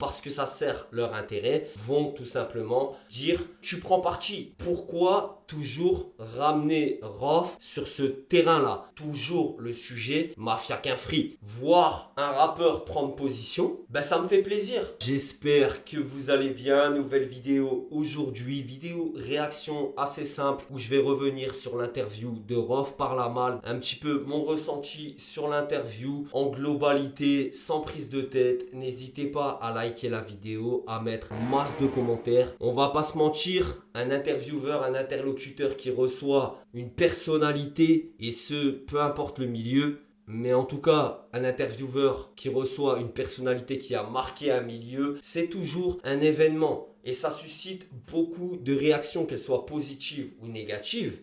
parce que ça sert leur intérêt, vont tout simplement dire tu prends parti. Pourquoi toujours ramener Rof sur ce terrain-là? Toujours le sujet Mafia Qu'un Free. Voir un rappeur prendre position, ben ça me fait plaisir. J'espère que vous allez bien. Nouvelle vidéo aujourd'hui, vidéo réaction assez simple où je vais revenir sur l'interview de Rof par la malle, un petit peu mon ressenti sur l'interview en globalité, sans prise de tête. N'hésitez pas à liker la vidéo, à mettre masse de commentaires. On va pas se mentir, un intervieweur, un interlocuteur qui reçoit une personnalité, et ce, peu importe le milieu, mais en tout cas, un intervieweur qui reçoit une personnalité qui a marqué un milieu, c'est toujours un événement. Et ça suscite beaucoup de réactions, qu'elles soient positives ou négatives.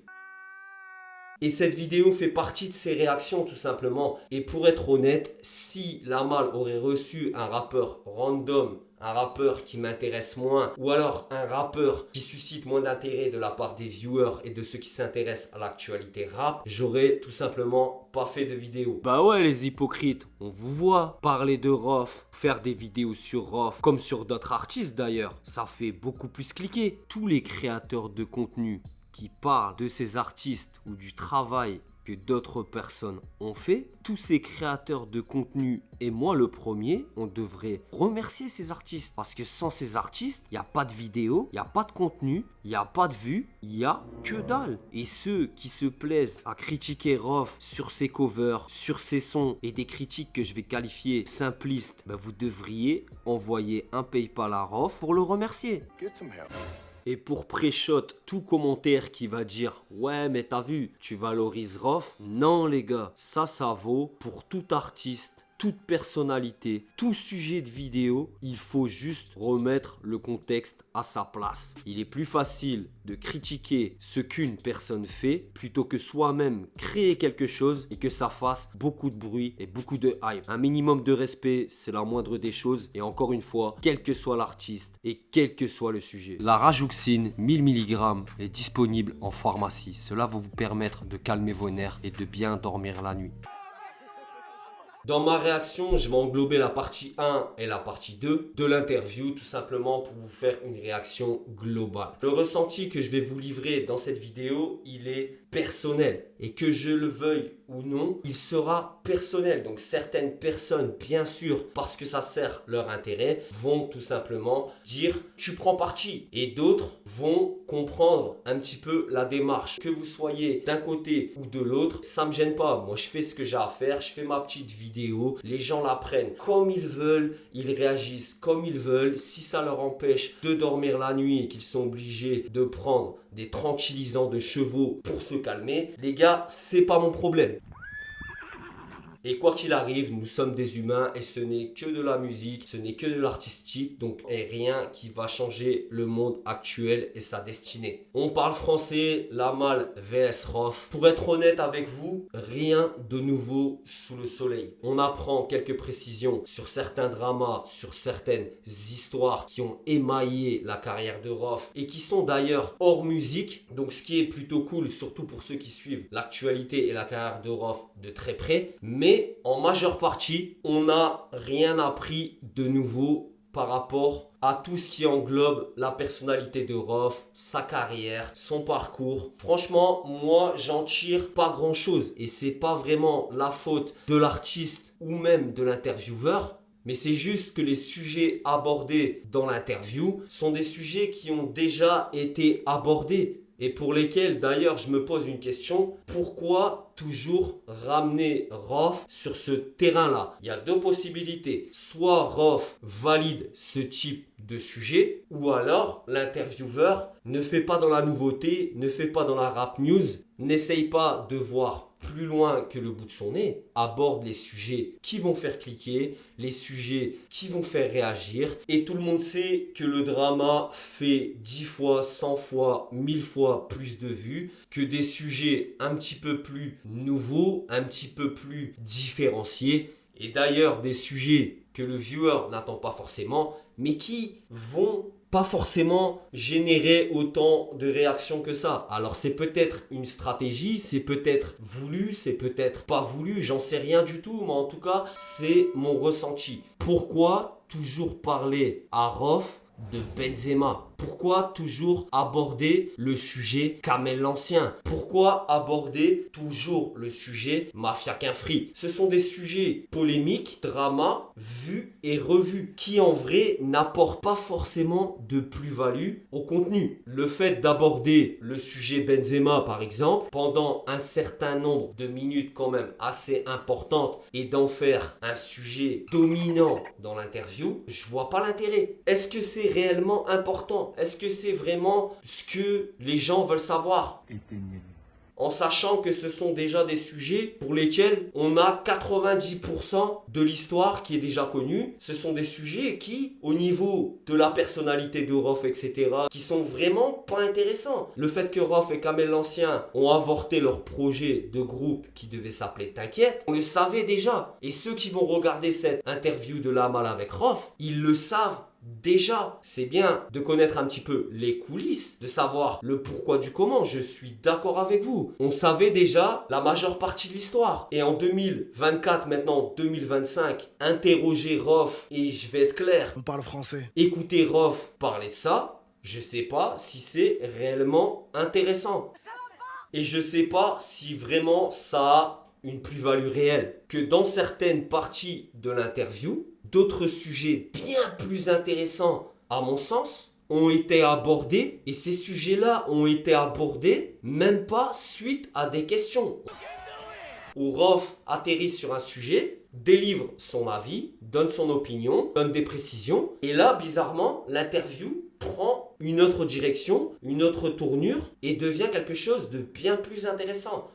Et cette vidéo fait partie de ces réactions tout simplement. Et pour être honnête, si la malle aurait reçu un rappeur random, un rappeur qui m'intéresse moins, ou alors un rappeur qui suscite moins d'intérêt de la part des viewers et de ceux qui s'intéressent à l'actualité rap, j'aurais tout simplement pas fait de vidéo. Bah ouais les hypocrites, on vous voit parler de Rof, faire des vidéos sur Rof, comme sur d'autres artistes d'ailleurs, ça fait beaucoup plus cliquer. Tous les créateurs de contenu qui parlent de ces artistes ou du travail que d'autres personnes ont fait, tous ces créateurs de contenu, et moi le premier, on devrait remercier ces artistes. Parce que sans ces artistes, il n'y a pas de vidéo, il n'y a pas de contenu, il n'y a pas de vues, il n'y a que dalle. Et ceux qui se plaisent à critiquer Rof sur ses covers, sur ses sons, et des critiques que je vais qualifier simplistes, ben vous devriez envoyer un PayPal à Rof pour le remercier. Et pour pré-shot tout commentaire qui va dire « Ouais mais t'as vu, tu valorises Rof », non les gars, ça vaut pour tout artiste, toute personnalité, tout sujet de vidéo. Il faut juste remettre le contexte à sa place. Il est plus facile de critiquer ce qu'une personne fait plutôt que soi-même créer quelque chose et que ça fasse beaucoup de bruit et beaucoup de hype. Un minimum de respect, c'est la moindre des choses. Et encore une fois, quel que soit l'artiste et quel que soit le sujet. La Rajouxine 1000 mg est disponible en pharmacie. Cela va vous permettre de calmer vos nerfs et de bien dormir la nuit. Dans ma réaction, je vais englober la partie 1 et la partie 2 de l'interview, tout simplement pour vous faire une réaction globale. Le ressenti que je vais vous livrer dans cette vidéo, il est personnel. Et que je le veuille ou non, il sera personnel. Donc certaines personnes, bien sûr, parce que ça sert leur intérêt, vont tout simplement dire « tu prends parti ». Et d'autres vont comprendre un petit peu la démarche. Que vous soyez d'un côté ou de l'autre, ça ne me gêne pas. Moi, je fais ce que j'ai à faire, je fais ma petite vidéo. Les gens la prennent comme ils veulent, ils réagissent comme ils veulent. Si ça leur empêche de dormir la nuit et qu'ils sont obligés de prendre des tranquillisants de chevaux pour se calmer, les gars, c'est pas mon problème. Et quoi qu'il arrive, nous sommes des humains et ce n'est que de la musique, ce n'est que de l'artistique, donc rien qui va changer le monde actuel et sa destinée. On parle français, la malle vs Rof. Pour être honnête avec vous, rien de nouveau sous le soleil. On apprend quelques précisions sur certains dramas, sur certaines histoires qui ont émaillé la carrière de Rof et qui sont d'ailleurs hors musique. Donc ce qui est plutôt cool, surtout pour ceux qui suivent l'actualité et la carrière de Rof de très près. Mais en majeure partie, on n'a rien appris de nouveau par rapport à tout ce qui englobe la personnalité de Rof, sa carrière, son parcours. Franchement, moi, j'en tire pas grand chose. Et c'est pas vraiment la faute de l'artiste ou même de l'intervieweur. Mais c'est juste que les sujets abordés dans l'interview sont des sujets qui ont déjà été abordés. Et pour lesquels d'ailleurs je me pose une question, pourquoi toujours ramener Rof sur ce terrain-là? Il y a deux possibilités, soit Rof valide ce type de sujet, ou alors l'intervieweur ne fait pas dans la nouveauté, ne fait pas dans la rap news, n'essaye pas de voir plus loin que le bout de son nez, aborde les sujets qui vont faire cliquer, les sujets qui vont faire réagir. Et tout le monde sait que le drama fait 10 fois, 100 fois, 1000 fois plus de vues que des sujets un petit peu plus nouveaux, un petit peu plus différenciés. Et d'ailleurs des sujets que le viewer n'attend pas forcément, mais qui vont pas forcément générer autant de réactions que ça. Alors c'est peut-être une stratégie, c'est peut-être voulu, c'est peut-être pas voulu, j'en sais rien du tout, mais en tout cas c'est mon ressenti. Pourquoi toujours parler à Rof de Benzema? Pourquoi toujours aborder le sujet Kamel l'Ancien? Pourquoi aborder toujours le sujet Mafia Quinfri? Ce sont des sujets polémiques, drama, vus et revus, qui en vrai n'apportent pas forcément de plus-value au contenu. Le fait d'aborder le sujet Benzema par exemple, pendant un certain nombre de minutes quand même assez importantes et d'en faire un sujet dominant dans l'interview, je vois pas l'intérêt. Est-ce que c'est réellement important? Est-ce que c'est vraiment ce que les gens veulent savoir? En sachant que ce sont déjà des sujets pour lesquels on a 90% de l'histoire qui est déjà connue. Ce sont des sujets qui, au niveau de la personnalité de Rof, etc., qui sont vraiment pas intéressants. Le fait que Rof et Kamel l'Ancien ont avorté leur projet de groupe qui devait s'appeler T'inquiète, on le savait déjà. Et ceux qui vont regarder cette interview de Lamal avec Rof, ils le savent déjà. C'est bien de connaître un petit peu les coulisses, de savoir le pourquoi du comment. Je suis d'accord avec vous. On savait déjà la majeure partie de l'histoire. Et en 2024, maintenant 2025, interroger Rof, et je vais être clair, On parle français. écouter Rof parler de ça, je sais pas si c'est réellement intéressant. Et je sais pas si vraiment ça a une plus-value réelle. Que dans certaines parties de l'interview, d'autres sujets bien plus intéressants, à mon sens, ont été abordés. Et ces sujets-là ont été abordés même pas suite à des questions. Où Rof atterrit sur un sujet, délivre son avis, donne son opinion, donne des précisions. Et là, bizarrement, l'interview prend une autre direction, une autre tournure et devient quelque chose de bien plus intéressant.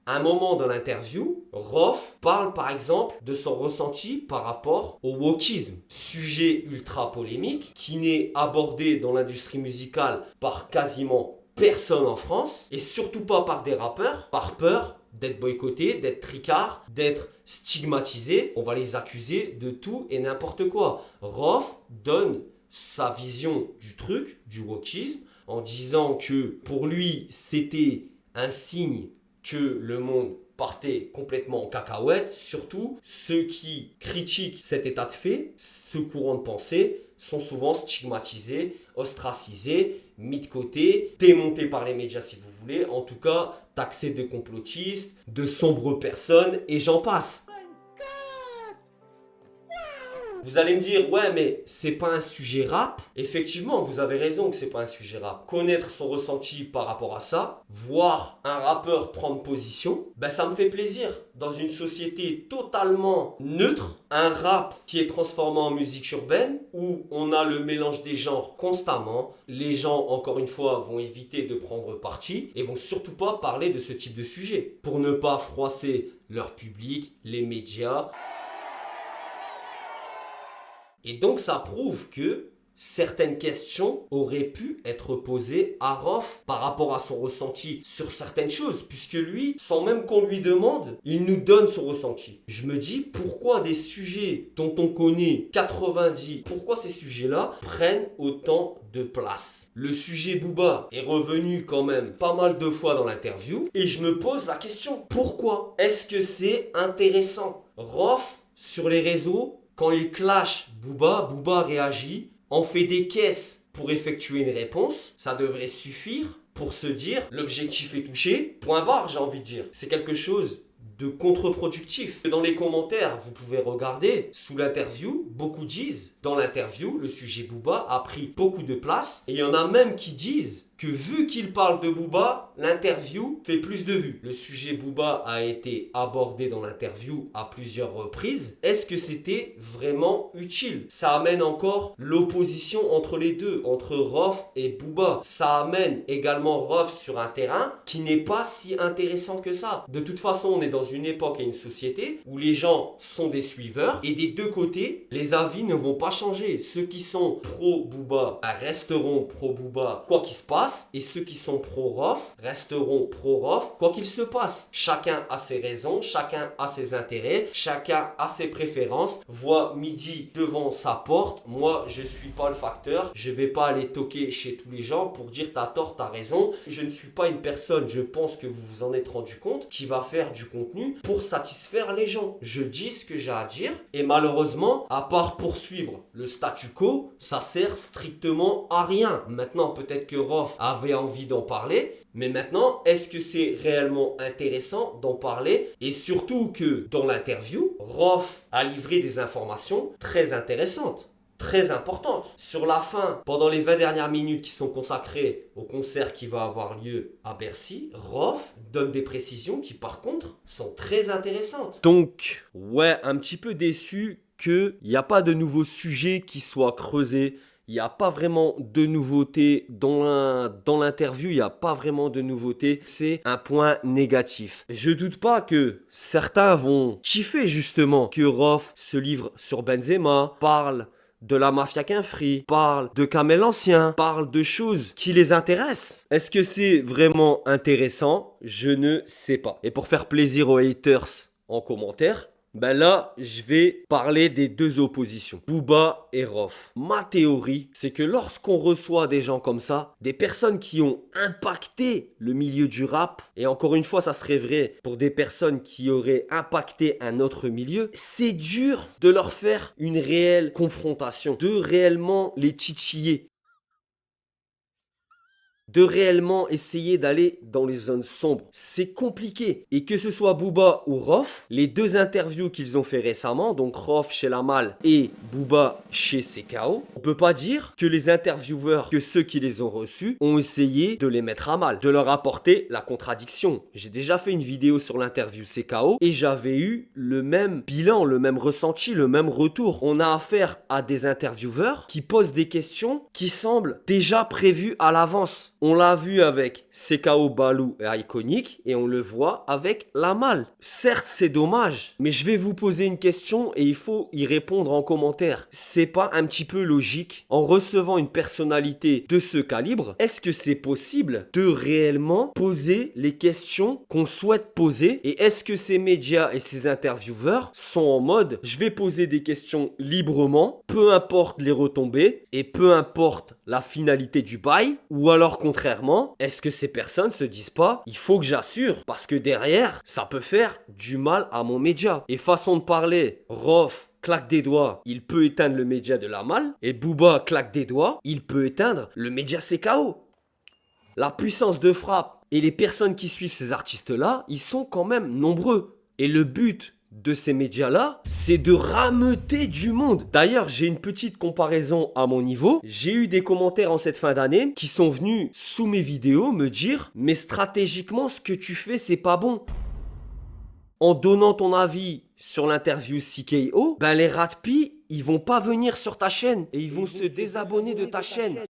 À un moment dans l'interview, Rof parle par exemple de son ressenti par rapport au wokisme, sujet ultra polémique qui n'est abordé dans l'industrie musicale par quasiment personne en France et surtout pas par des rappeurs, par peur d'être boycottés, d'être tricards, d'être stigmatisés. On va les accuser de tout et n'importe quoi. Rof donne sa vision du truc, du wokisme, en disant que pour lui c'était un signe que le monde partait complètement en cacahuète. Surtout, ceux qui critiquent cet état de fait, ce courant de pensée, sont souvent stigmatisés, ostracisés, mis de côté, démontés par les médias si vous voulez, en tout cas taxés de complotistes, de sombres personnes, et j'en passe. Vous allez me dire, ouais, mais c'est pas un sujet rap. Effectivement, vous avez raison que c'est pas un sujet rap. Connaître son ressenti par rapport à ça, voir un rappeur prendre position, ben ça me fait plaisir. Dans une société totalement neutre, un rap qui est transformé en musique urbaine, où on a le mélange des genres constamment, les gens, encore une fois, vont éviter de prendre parti et vont surtout pas parler de ce type de sujet pour ne pas froisser leur public, les médias. Et donc ça prouve que certaines questions auraient pu être posées à Rof par rapport à son ressenti sur certaines choses, puisque lui, sans même qu'on lui demande, il nous donne son ressenti. Je me dis, pourquoi des sujets dont on connaît 90, pourquoi ces sujets-là prennent autant de place? Le sujet Booba est revenu quand même pas mal de fois dans l'interview, et je me pose la question, pourquoi? Est-ce que c'est intéressant? Rof, sur les réseaux, quand il clash Booba réagit, on fait des caisses pour effectuer une réponse. Ça devrait suffire pour se dire l'objectif est touché. Point barre, j'ai envie de dire. C'est quelque chose de contre-productif. Dans les commentaires, vous pouvez regarder sous l'interview, beaucoup disent dans l'interview, le sujet Booba a pris beaucoup de place. Et il y en a même qui disent que vu qu'il parle de Booba, l'interview fait plus de vues. Le sujet Booba a été abordé dans l'interview à plusieurs reprises. Est-ce que c'était vraiment utile? Ça amène encore l'opposition entre les deux, entre Rof et Booba. Ça amène également Rof sur un terrain qui n'est pas si intéressant que ça. De toute façon, on est dans une époque et une société où les gens sont des suiveurs et des deux côtés, les avis ne vont pas changer. Ceux qui sont pro-Booba resteront pro-Booba quoi qu'il se passe. place et ceux qui sont pro-Rof resteront pro-Rof quoi qu'il se passe. Chacun a ses raisons, chacun a ses intérêts, chacun a ses préférences. Voit midi devant sa porte. Moi, je suis pas le facteur. Je vais pas aller toquer chez tous les gens pour dire t'as tort, t'as raison. Je ne suis pas une personne, je pense que vous vous en êtes rendu compte, qui va faire du contenu pour satisfaire les gens. Je dis ce que j'ai à dire et malheureusement, à part poursuivre le statu quo, ça sert strictement à rien. Maintenant, peut-être que Rof avait envie d'en parler, mais maintenant, est-ce que c'est réellement intéressant d'en parler? Et surtout que dans l'interview, Rof a livré des informations très intéressantes, très importantes. Sur la fin, pendant les 20 dernières minutes qui sont consacrées au concert qui va avoir lieu à Bercy, Rof donne des précisions qui par contre sont très intéressantes. Donc, ouais, un petit peu déçu qu'il n'y a pas de nouveaux sujets qui soient creusés. Il n'y a pas vraiment de nouveauté dans l'interview, il n'y a pas vraiment de nouveauté. C'est un point négatif. Je doute pas que certains vont kiffer justement que Rof se livre sur Benzema, parle de la mafia Quinfri, parle de Kamel Ancien, parle de choses qui les intéressent. Est-ce que c'est vraiment intéressant? Je ne sais pas. Et pour faire plaisir aux haters en commentaire, ben là, je vais parler des deux oppositions, Booba et Rof. Ma théorie, c'est que lorsqu'on reçoit des gens comme ça, des personnes qui ont impacté le milieu du rap, et encore une fois, ça serait vrai pour des personnes qui auraient impacté un autre milieu, c'est dur de leur faire une réelle confrontation, de réellement les titiller, de réellement essayer d'aller dans les zones sombres. C'est compliqué. Et que ce soit Booba ou Rof, les deux interviews qu'ils ont fait récemment, donc Rof chez La Malle et Booba chez CKO, on peut pas dire que les intervieweurs, que ceux qui les ont reçus, ont essayé de les mettre à mal, de leur apporter la contradiction. J'ai déjà fait une vidéo sur l'interview CKO et j'avais eu le même bilan, le même ressenti, le même retour. On a affaire à des intervieweurs qui posent des questions qui semblent déjà prévues à l'avance. On l'a vu avec CKO, Balou et Iconic et on le voit avec La Malle. Certes, c'est dommage, mais je vais vous poser une question et il faut y répondre en commentaire. C'est pas un petit peu logique en recevant une personnalité de ce calibre? Est-ce que c'est possible de réellement poser les questions qu'on souhaite poser? Et est-ce que ces médias et ces intervieweurs sont en mode je vais poser des questions librement, peu importe les retombées et peu importe la finalité du bail? Ou alors contrairement, est-ce que ces personnes se disent pas il faut que j'assure parce que derrière ça peut faire du mal à mon média? Et façon de parler, Rof claque des doigts, il peut éteindre le média de La Malle, et Booba claque des doigts, il peut éteindre le média CKO. La puissance de frappe et les personnes qui suivent ces artistes-là, ils sont quand même nombreux. Et le but de ces médias-là, c'est de rameuter du monde. D'ailleurs, j'ai une petite comparaison à mon niveau. J'ai eu des commentaires en cette fin d'année qui sont venus sous mes vidéos me dire « Mais stratégiquement, ce que tu fais, c'est pas bon. » En donnant ton avis sur l'interview CKO, ben les ratpis, ils vont pas venir sur ta chaîne et ils vont se désabonner de ta chaîne.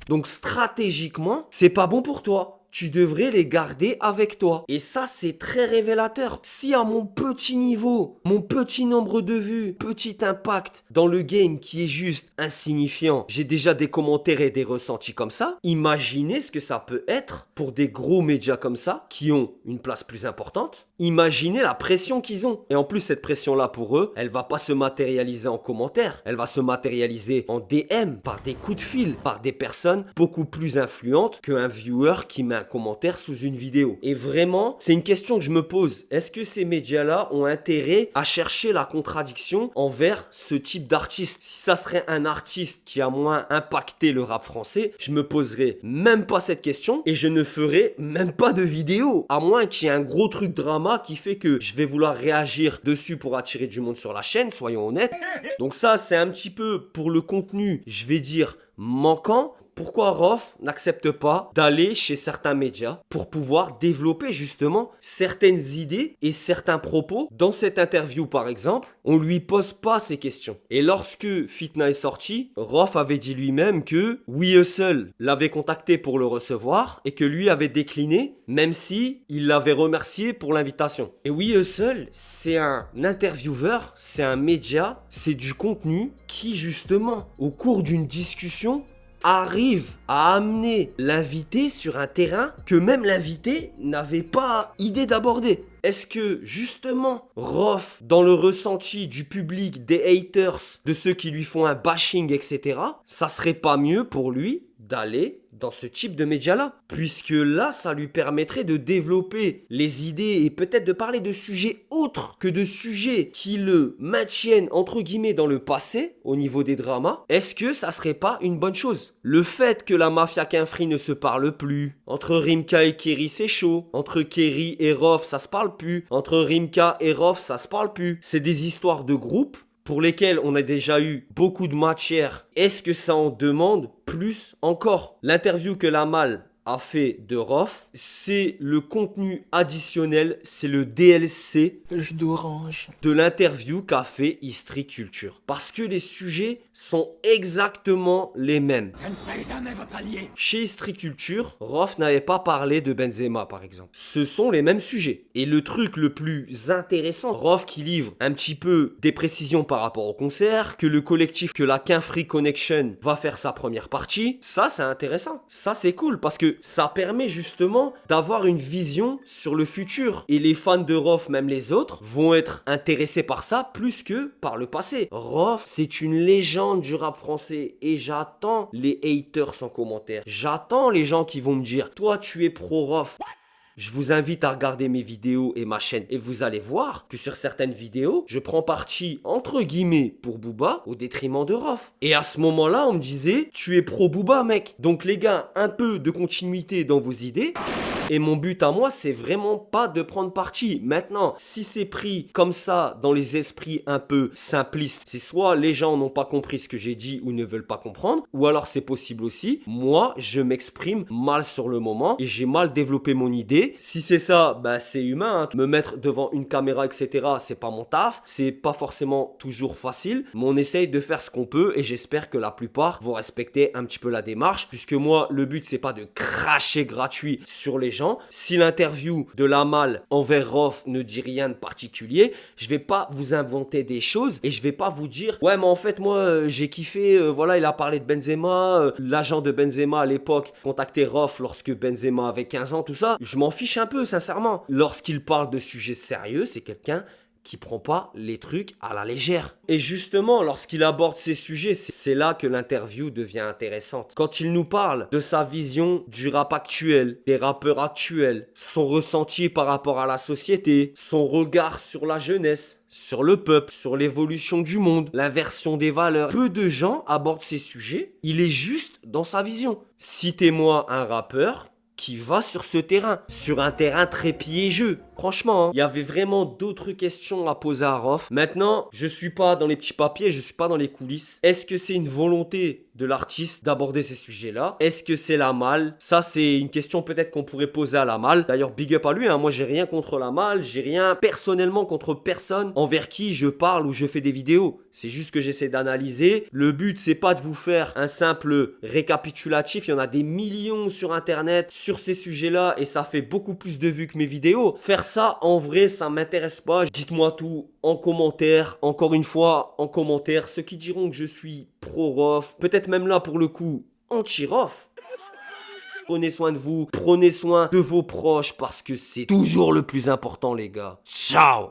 Donc stratégiquement, c'est pas bon pour toi. Tu devrais les garder avec toi. Et ça, c'est très révélateur. Si à mon petit niveau, mon petit nombre de vues, petit impact dans le game qui est juste insignifiant, j'ai déjà des commentaires et des ressentis comme ça, imaginez ce que ça peut être pour des gros médias comme ça, qui ont une place plus importante. Imaginez la pression qu'ils ont. Et en plus, cette pression-là pour eux, elle va pas se matérialiser en commentaires. Elle va se matérialiser en DM, par des coups de fil, par des personnes beaucoup plus influentes qu'un viewer qui met un commentaire sous une vidéo. Et vraiment, c'est une question que je me pose. Est-ce que ces médias-là ont intérêt à chercher la contradiction envers ce type d'artiste? Si ça serait un artiste qui a moins impacté le rap français, je me poserais même pas cette question et je ne ferais même pas de vidéo. À moins qu'il y ait un gros truc drama qui fait que je vais vouloir réagir dessus pour attirer du monde sur la chaîne, soyons honnêtes. Donc ça, c'est un petit peu pour le contenu, je vais dire manquant. pourquoi Rof n'accepte pas d'aller chez certains médias pour pouvoir développer justement certaines idées et certains propos. Dans cette interview par exemple, on lui pose pas ces questions. Et lorsque Fitna est sorti, Rof avait dit lui-même que We Hustle l'avait contacté pour le recevoir et que lui avait décliné, même si il l'avait remercié pour l'invitation. Et We Hustle, c'est un intervieweur, c'est un média, c'est du contenu qui justement, au cours d'une discussion, arrive à amener l'invité sur un terrain que même l'invité n'avait pas idée d'aborder. Est-ce que justement, Rof, dans le ressenti du public, des haters, de ceux qui lui font un bashing, etc., ça serait pas mieux pour lui d'aller dans ce type de média-là, puisque là, ça lui permettrait de développer les idées et peut-être de parler de sujets autres que de sujets qui le maintiennent, entre guillemets, dans le passé, au niveau des dramas. Est-ce que ça serait pas une bonne chose? Le fait que la mafia Quinfri ne se parle plus, entre Rimka et Kerry, c'est chaud, entre Kerry et Rof, ça se parle plus, entre Rimka et Rof, ça se parle plus. C'est des histoires de groupe pour lesquels on a déjà eu beaucoup de matière. Est-ce que ça en demande plus encore? L'interview que Lamal a fait de Rof, c'est le contenu additionnel, c'est le DLC Jus d'orange de l'interview qu'a fait History Culture. Parce que les sujets sont exactement les mêmes. Je ne serai jamais votre allié. Chez History Culture, Rof n'avait pas parlé de Benzema par exemple. Ce sont les mêmes sujets. Et le truc le plus intéressant, Rof qui livre un petit peu des précisions par rapport au concert, que le collectif, que la Quinfri Connection va faire sa première partie, ça c'est intéressant. Ça c'est cool parce que ça permet justement d'avoir une vision sur le futur. Et les fans de Rof, même les autres, vont être intéressés par ça plus que par le passé. Rof, c'est une légende du rap français et j'attends les haters en commentaire. J'attends les gens qui vont me dire « Toi, tu es pro Rof ». Je vous invite à regarder mes vidéos et ma chaîne et vous allez voir que sur certaines vidéos, je prends parti entre guillemets pour Booba au détriment de Rof. Et à ce moment-là, on me disait tu es pro Booba mec. Donc les gars, un peu de continuité dans vos idées. Et mon but à moi, c'est vraiment pas de prendre parti. Maintenant, si c'est pris comme ça dans les esprits un peu simplistes, c'est soit les gens n'ont pas compris ce que j'ai dit ou ne veulent pas comprendre, ou alors c'est possible aussi. Moi, je m'exprime mal sur le moment et j'ai mal développé mon idée. Si c'est ça, bah c'est humain. Me mettre devant une caméra, etc., c'est pas mon taf. C'est pas forcément toujours facile, mais on essaye de faire ce qu'on peut et j'espère que la plupart vont respecter un petit peu la démarche, puisque moi, le but c'est pas de cracher gratuit sur les gens. Si l'interview de Lamal envers Rof ne dit rien de particulier, je vais pas vous inventer des choses et je vais pas vous dire ouais mais en fait moi j'ai kiffé, voilà il a parlé de Benzema, l'agent de Benzema à l'époque contactait Rof lorsque Benzema avait 15 ans, tout ça, je m'en fiche un peu sincèrement. Lorsqu'il parle de sujets sérieux, c'est quelqu'un qui prend pas les trucs à la légère. Et justement, lorsqu'il aborde ces sujets, c'est là que l'interview devient intéressante. Quand il nous parle de sa vision du rap actuel, des rappeurs actuels, son ressenti par rapport à la société, son regard sur la jeunesse, sur le peuple, sur l'évolution du monde, l'inversion des valeurs. Peu de gens abordent ces sujets, il est juste dans sa vision. Citez-moi un rappeur qui va sur ce terrain, sur un terrain très piégeux. Franchement, il y avait vraiment d'autres questions à poser à Rof. Maintenant, je suis pas dans les petits papiers, je suis pas dans les coulisses. Est-ce que c'est une volonté de l'artiste d'aborder ces sujets-là? Est-ce que c'est Lamal? Ça, c'est une question peut-être qu'on pourrait poser à Lamal. D'ailleurs, big up à lui, hein. Moi, j'ai rien contre Lamal, j'ai rien personnellement contre personne envers qui je parle ou je fais des vidéos. C'est juste que j'essaie d'analyser. Le but, c'est pas de vous faire un simple récapitulatif. Il y en a des millions sur Internet sur ces sujets-là et ça fait beaucoup plus de vues que mes vidéos. Faire ça, en vrai, ça m'intéresse pas. Dites-moi tout en commentaire. Encore une fois, en commentaire. Ceux qui diront que je suis pro-Rof, peut-être même là pour le coup, anti-Rof. Prenez soin de vous, prenez soin de vos proches parce que c'est toujours le plus important les gars. Ciao!